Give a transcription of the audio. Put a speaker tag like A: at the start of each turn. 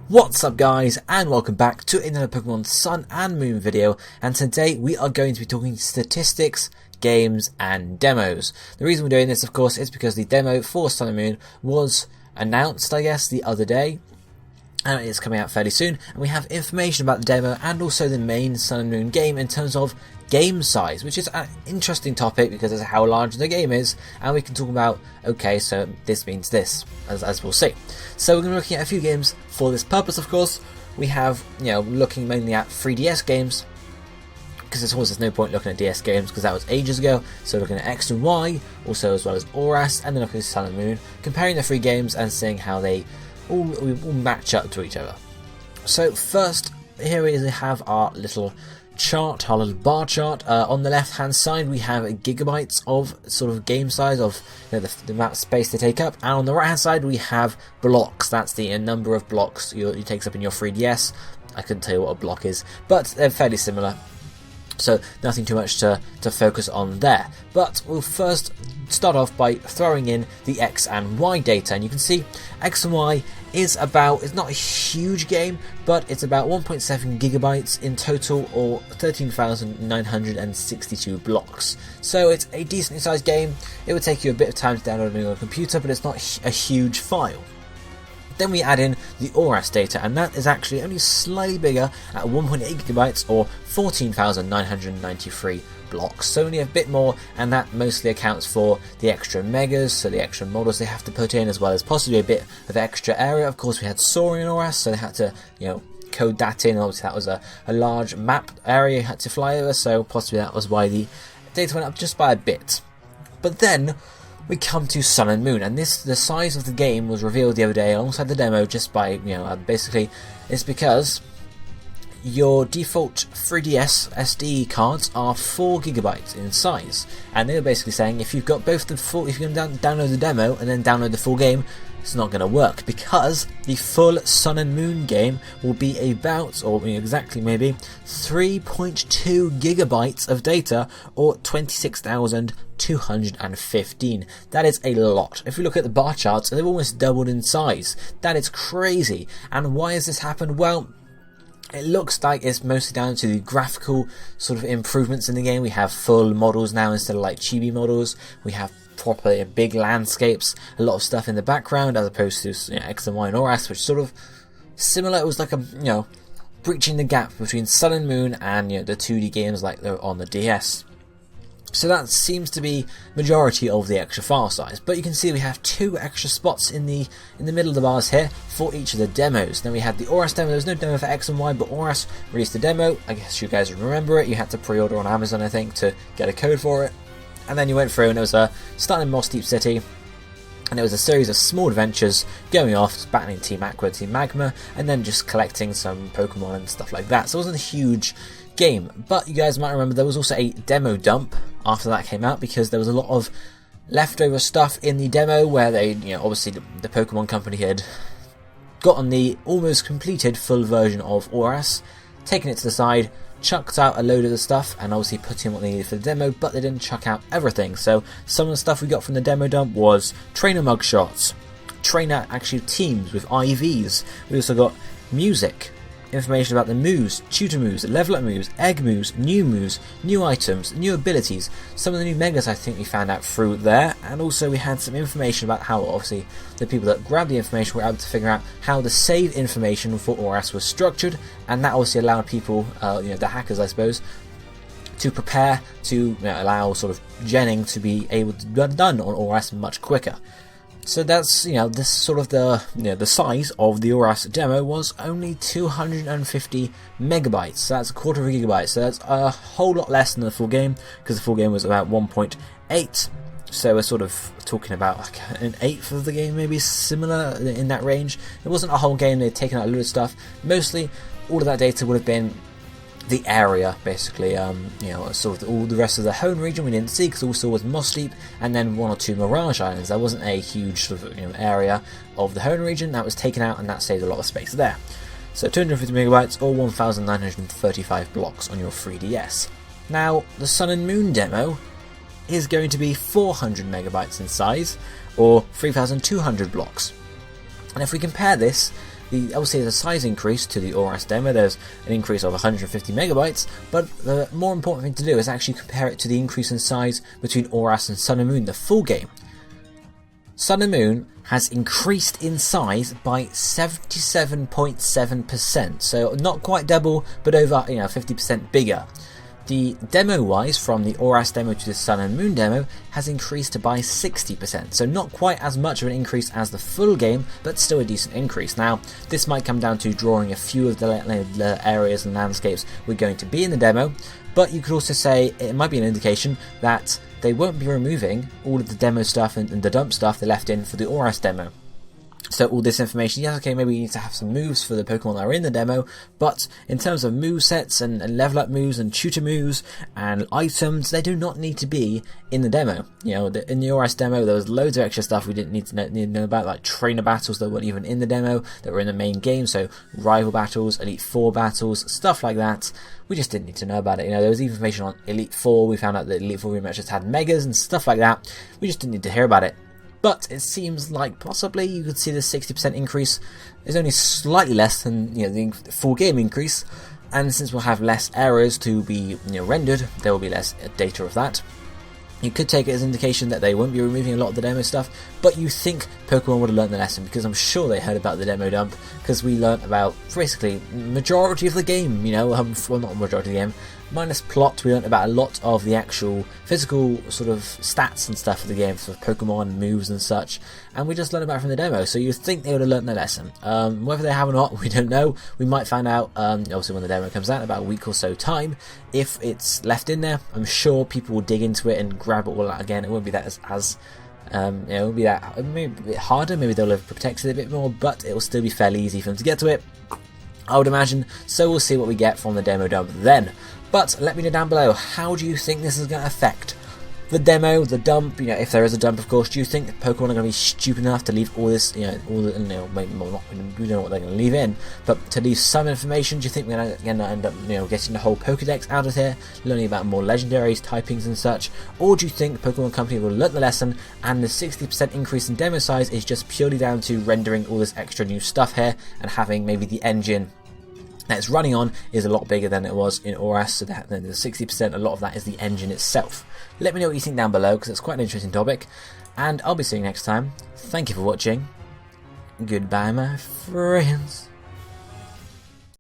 A: What's up guys, and welcome back to another Pokemon Sun and Moon video, and today we are going to be talking statistics, games and demos. The reason we're doing this of course is because the demo for Sun and Moon was announced I guess the other day, and it's coming out fairly soon, and we have information about the demo and also the main Sun and Moon game in terms of game size, which is an interesting topic because of how large the game is, and we can talk about, okay, so this means this, as we'll see. So we're going to be looking at a few games for this purpose, of course. We have, looking mainly at 3DS games, because of course there's no point looking at DS games because that was ages ago, so looking at X and Y, also as well as ORAS, and then looking at Sun and Moon, comparing the three games and seeing how they all match up to each other. So first, here we have our little chart, our little bar chart. On the left hand side we have gigabytes of sort of game size of the amount of space they take up, and on the right hand side we have blocks. That's the number of blocks it takes up in your 3DS. I couldn't tell you what a block is, but they're fairly similar, so nothing too much to focus on there. But we'll first start off by throwing in the X and Y data, and you can see X and Y is about, it's not a huge game, but it's about 1.7 gigabytes in total, or 13,962 blocks. So it's a decently sized game. It would take you a bit of time to download on your computer, but it's not a huge file. Then we add in the ORAS data, and that is actually only slightly bigger at 1.8 gigabytes or 14,993 blocks, so only a bit more, and that mostly accounts for the extra megas, so the extra models they have to put in, as well as possibly a bit of extra area. Of course we had soaring in ORAS, so they had to code that in. Obviously that was a large map area you had to fly over, so possibly that was why the data went up just by a bit. But then we come to Sun and Moon, and the size of the game was revealed the other day alongside the demo, just by, basically it's because your default 3DS SD cards are 4 gigabytes in size, and they were basically saying if you've got both the full, if you can download the demo and then download the full game, it's not going to work, because the full Sun and Moon game will be about, or exactly maybe, 3.2 gigabytes of data, or 26,215. That is a lot. If you look at the bar charts, they've almost doubled in size. That is crazy. And why has this happened? Well, it looks like it's mostly down to the graphical sort of improvements in the game. We have full models now instead of like chibi models. We have proper big landscapes, a lot of stuff in the background, as opposed to X and Y and ORAS, which sort of similar. It was like a breaching the gap between Sun and Moon and the 2D games like they're on the DS. So that seems to be majority of the extra file size. But you can see we have 2 extra spots in the middle of the bars here for each of the demos. Then we had the ORAS demo. There was no demo for X and Y, but ORAS released a demo. I guess you guys remember it. You had to pre-order on Amazon, I think, to get a code for it. And then you went through, and it was starting in Moss Deep City, and it was a series of small adventures going off, battling Team Aqua, Team Magma, and then just collecting some Pokemon and stuff like that. So it wasn't a huge game, but you guys might remember there was also a demo dump after that came out, because there was a lot of leftover stuff in the demo where they, obviously the Pokemon company had gotten the almost completed full version of ORAS, taken it to the side, chucked out a load of the stuff, and obviously put in what they needed for the demo, but they didn't chuck out everything. So some of the stuff we got from the demo dump was trainer mugshots, trainer actual teams with IVs. We also got music, information about the moves, tutor moves, level up moves, egg moves, new items, new abilities, some of the new megas I think we found out through there, and also we had some information about how obviously the people that grabbed the information were able to figure out how the save information for ORAS was structured, and that obviously allowed people, the hackers I suppose, to prepare to allow sort of genning to be able to be done on ORAS much quicker. So that's, this sort of the size of the ORAS demo was only 250 megabytes. So that's a quarter of a gigabyte. So that's a whole lot less than the full game, because the full game was about 1.8. So we're sort of talking about like an eighth of the game, maybe similar in that range. It wasn't a whole game. They'd taken out a load of stuff. Mostly, all of that data would have been the area, basically, sort of all the rest of the home region we didn't see, because all we saw was Moss Deep and then 1 or 2 Mirage Islands. There wasn't a huge sort of area of the home region that was taken out, and that saved a lot of space there. So 250 megabytes or 1,935 blocks on your 3DS. Now the Sun and Moon demo is going to be 400 megabytes in size, or 3,200 blocks. And if we compare this Obviously there's a size increase to the ORAS demo, there's an increase of 150 megabytes, but the more important thing to do is actually compare it to the increase in size between ORAS and Sun and Moon, the full game. Sun and Moon has increased in size by 77.7%, so not quite double, but over 50% bigger. The demo-wise, from the ORAS demo to the Sun and Moon demo, has increased by 60%, so not quite as much of an increase as the full game, but still a decent increase. Now, this might come down to drawing a few of the areas and landscapes we're going to be in the demo, but you could also say it might be an indication that they won't be removing all of the demo stuff and the dump stuff they left in for the ORAS demo. So all this information, yes, okay, maybe we need to have some moves for the Pokemon that are in the demo, but in terms of move sets and level up moves and tutor moves and items, they do not need to be in the demo. In the ORAS demo, there was loads of extra stuff we didn't need to know about, like trainer battles that weren't even in the demo, that were in the main game, so rival battles, Elite Four battles, stuff like that. We just didn't need to know about it. There was even information on Elite Four. We found out that Elite Four rematches had megas and stuff like that. We just didn't need to hear about it. But it seems like possibly you could see the 60% increase is only slightly less than the full game increase, and since we'll have less errors to be rendered, there will be less data of that. You could take it as an indication that they won't be removing a lot of the demo stuff, but you think Pokemon would have learned the lesson, because I'm sure they heard about the demo dump, because we learnt about basically majority of the game, well, not majority of the game, minus plot, we learnt about a lot of the actual physical sort of stats and stuff of the game, for Pokemon moves and such, and we just learned about it from the demo, so you'd think they would have learnt their lesson. Whether they have or not, we don't know. We might find out, obviously when the demo comes out, in about a week or so time. If it's left in there, I'm sure people will dig into it and grab it all out again. It won't be that it won't be that, maybe a bit harder, maybe they'll have protected it a bit more, but it will still be fairly easy for them to get to it, I would imagine, so we'll see what we get from the demo dump then. But let me know down below, how do you think this is going to affect the demo, the dump? If there is a dump, of course, do you think Pokemon are going to be stupid enough to leave all this, maybe not, we don't know what they're going to leave in, but to leave some information? Do you think we're going to end up, getting the whole Pokedex out of here, learning about more legendaries, typings and such? Or do you think the Pokemon Company will learn the lesson, and the 60% increase in demo size is just purely down to rendering all this extra new stuff here, and having maybe the engine that it's running on is a lot bigger than it was in ORAS, so that then the 60%, a lot of that is the engine itself. Let me know what you think down below, because it's quite an interesting topic, and I'll be seeing you next time. Thank you for watching. Goodbye, my friends.